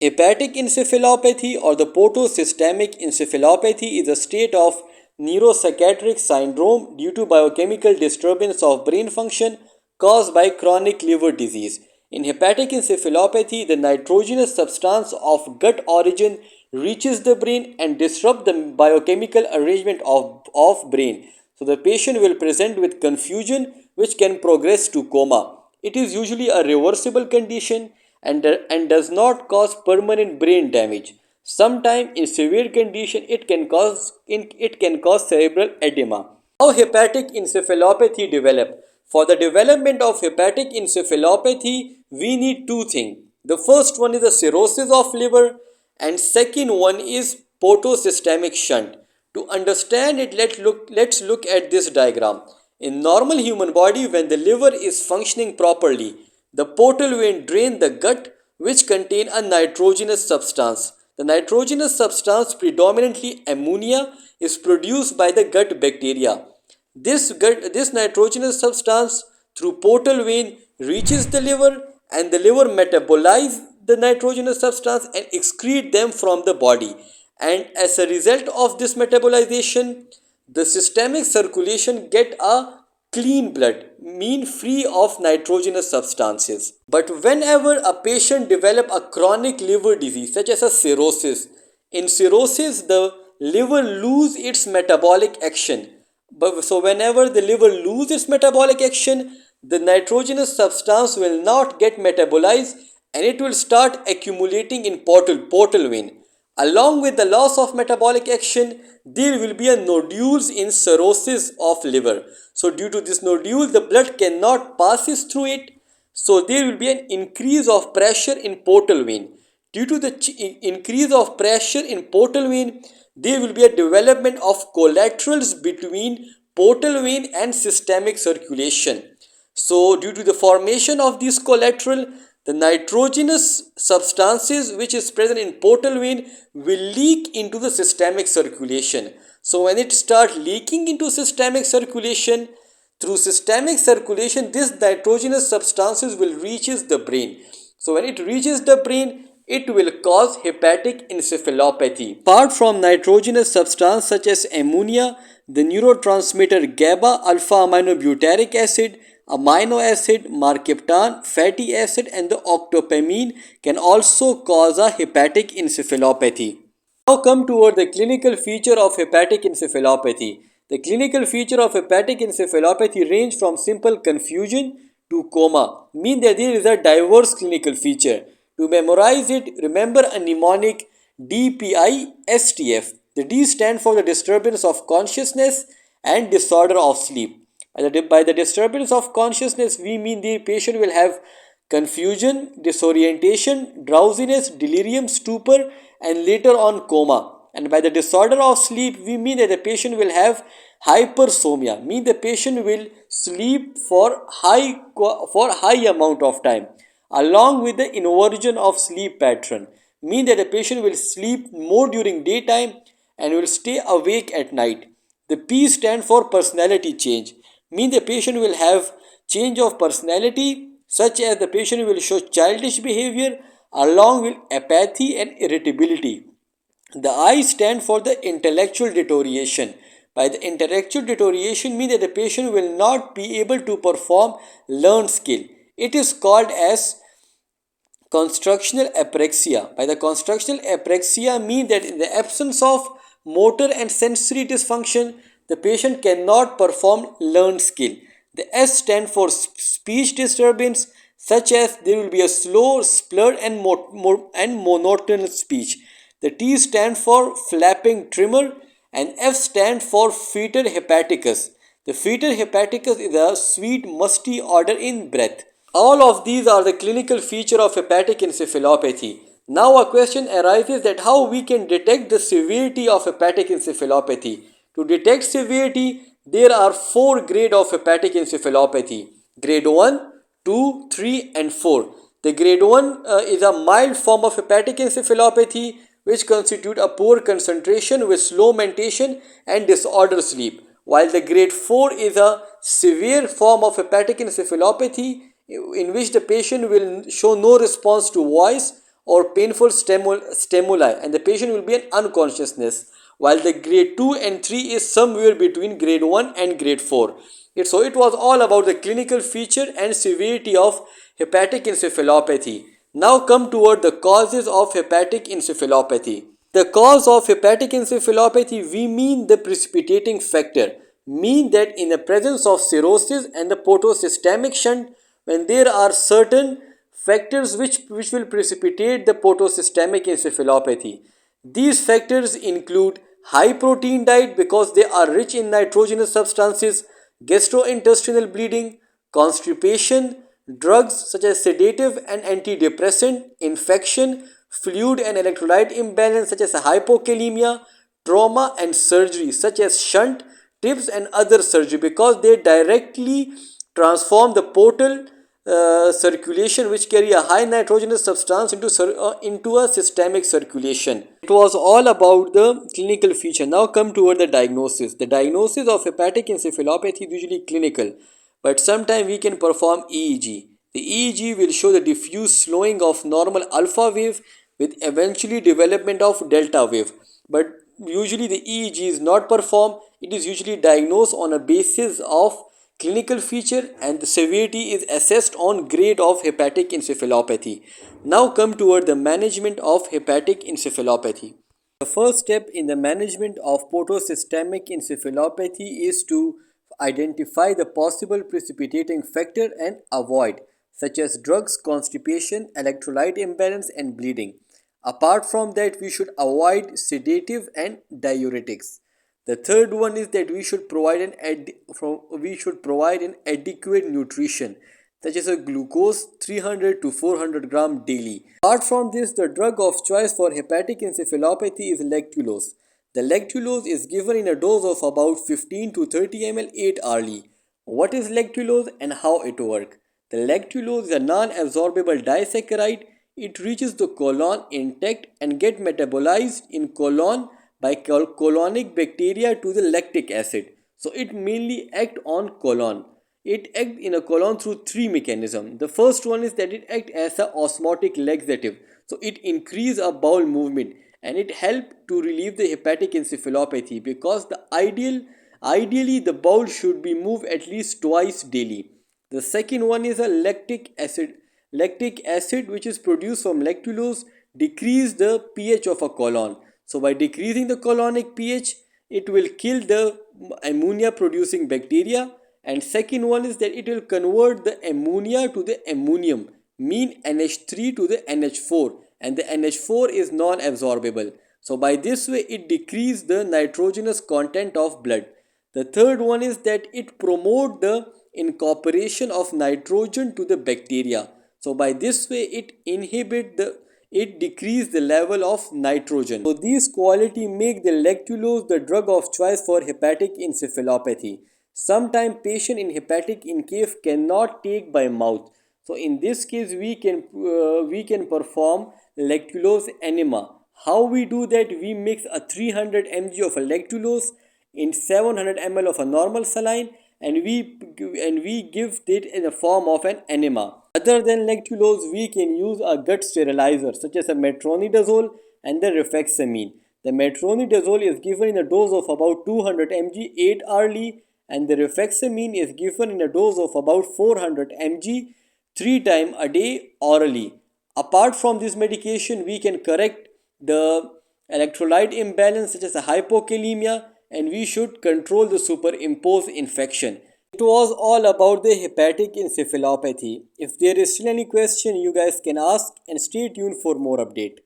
Hepatic encephalopathy or the portosystemic encephalopathy is a state of neuropsychiatric syndrome due to biochemical disturbance of brain function caused by chronic liver disease. In hepatic encephalopathy, the nitrogenous substance of gut origin reaches the brain and disrupts the biochemical arrangement of brain. So the patient will present with confusion which can progress to coma. It is usually a reversible condition and does not cause permanent brain damage. Sometimes in severe condition it can cause cerebral edema. How hepatic encephalopathy develop? For the development of hepatic encephalopathy, we need two things. The first one is the cirrhosis of liver and second one is portosystemic shunt. To understand it, let's look at this diagram. In normal human body, when the liver is functioning properly, the portal vein drain the gut which contain a nitrogenous substance. The nitrogenous substance, predominantly ammonia, is produced by the gut bacteria. This nitrogenous substance through portal vein reaches the liver and the liver metabolize the nitrogenous substance and excrete them from the body. And as a result of this metabolization, the systemic circulation get a clean blood, mean free of nitrogenous substances. But whenever a patient develop a chronic liver disease such as a cirrhosis, in cirrhosis the liver lose its metabolic action. So whenever the liver loses its metabolic action, the nitrogenous substance will not get metabolized and it will start accumulating in portal vein. Along with the loss of metabolic action, there will be a nodules in cirrhosis of liver. So due to this nodule, the blood cannot passes through it. So there will be an increase of pressure in portal vein. Due to the increase of pressure in portal vein, there will be a development of collaterals between portal vein and systemic circulation. So due to the formation of this collateral, the nitrogenous substances which is present in portal vein will leak into the systemic circulation. So when it start leaking into systemic circulation, through systemic circulation this nitrogenous substances will reaches the brain. So when it reaches the brain, it will cause hepatic encephalopathy. Apart from nitrogenous substance such as ammonia, the neurotransmitter GABA alpha aminobutyric acid, amino acid, mercaptan, fatty acid and the octopamine can also cause a hepatic encephalopathy. Now come toward the clinical feature of hepatic encephalopathy. The clinical feature of hepatic encephalopathy range from simple confusion to coma, mean that there is a diverse clinical feature. To memorize it, remember a mnemonic DPI-STF. The D stand for the disturbance of consciousness and disorder of sleep. By the disturbance of consciousness, we mean the patient will have confusion, disorientation, drowsiness, delirium, stupor, and later on coma. And by the disorder of sleep, we mean that the patient will have hypersomnia, mean the patient will sleep for high amount of time, along with the inversion of sleep pattern, mean that the patient will sleep more during daytime and will stay awake at night. The P stand for personality change, mean the patient will have change of personality such as the patient will show childish behavior along with apathy and irritability. The I stand for the intellectual deterioration. By the intellectual deterioration mean that the patient will not be able to perform learned skill. It is called as constructional apraxia. By the constructional apraxia mean that in the absence of motor and sensory dysfunction, the patient cannot perform learned skill. The S stand for speech disturbance such as there will be a slow, slurred and monotonous speech. The T stand for flapping tremor and F stand for fetor hepaticus. The fetor hepaticus is a sweet musty odor in breath. All of these are the clinical feature of hepatic encephalopathy. Now a question arises that how we can detect the severity of hepatic encephalopathy. To detect severity, there are 4 grades of hepatic encephalopathy. Grade 1, 2, 3 and 4. The grade 1 is a mild form of hepatic encephalopathy which constitute a poor concentration with slow mentation and disordered sleep. While the grade 4 is a severe form of hepatic encephalopathy in which the patient will show no response to voice or painful stimuli, and the patient will be in unconsciousness, while the grade 2 and 3 is somewhere between grade 1 and grade 4. So it was all about the clinical feature and severity of hepatic encephalopathy. Now come toward the causes of hepatic encephalopathy. The cause of hepatic encephalopathy, we mean the precipitating factor, mean that in the presence of cirrhosis and the portosystemic shunt, when there are certain factors which will precipitate the portosystemic encephalopathy. These factors include high protein diet because they are rich in nitrogenous substances, gastrointestinal bleeding, constipation, drugs such as sedative and antidepressant, infection, fluid and electrolyte imbalance such as hypokalemia, trauma and surgery such as shunt, TIPS and other surgery because they directly transform the portal circulation which carry a high nitrogenous substance into a systemic circulation. It was all about the clinical feature. Now come toward the diagnosis. The diagnosis of hepatic encephalopathy is usually clinical, but sometimes we can perform EEG. The EEG will show the diffuse slowing of normal alpha wave with eventually development of delta wave. But usually the EEG is not performed. It is usually diagnosed on a basis of clinical feature, and the severity is assessed on grade of hepatic encephalopathy. Now come toward the management of hepatic encephalopathy. The first step in the management of portosystemic encephalopathy is to identify the possible precipitating factor and avoid, such as drugs, constipation, electrolyte imbalance, and bleeding. Apart from that, we should avoid sedative and diuretics. The third one is that we should provide an adequate nutrition, such as a glucose 300 to 400 gram daily. Apart from this, the drug of choice for hepatic encephalopathy is lactulose. The lactulose is given in a dose of about 15 to 30 ml 8 hourly. What is lactulose and how it works? The lactulose is a non-absorbable disaccharide. It reaches the colon intact and get metabolized in colon by colonic bacteria to the lactic acid. So it mainly act on colon. It acts in a colon through three mechanisms. The first one is that it acts as a osmotic laxative. So it increase a bowel movement and it help to relieve the hepatic encephalopathy because ideally the bowel should be moved at least twice daily. The second one is a lactic acid. Lactic acid which is produced from lactulose decrease the pH of a colon. So by decreasing the colonic pH, it will kill the ammonia producing bacteria. And second one is that it will convert the ammonia to the ammonium, mean NH3 to the NH4, and the NH4 is non-absorbable. So by this way it decreases the nitrogenous content of blood. The third one is that it promote the incorporation of nitrogen to the bacteria. So by this way it decrease the level of nitrogen. So these quality make the lactulose the drug of choice for hepatic encephalopathy. Sometimes patient in hepatic incave cannot take by mouth. So in this case we can perform lactulose enema. How we do that? We mix a 300 mg of a lactulose in 700 ml of a normal saline and we give it in the form of an enema. Other than lactulose, we can use a gut sterilizer such as a metronidazole and the rifaximin. The metronidazole is given in a dose of about 200 mg 8 hourly and the rifaximin is given in a dose of about 400 mg 3 times a day orally. Apart from this medication, we can correct the electrolyte imbalance such as a hypokalemia and we should control the superimposed infection. It was all about the hepatic encephalopathy. If there is still any question, you guys can ask and stay tuned for more update.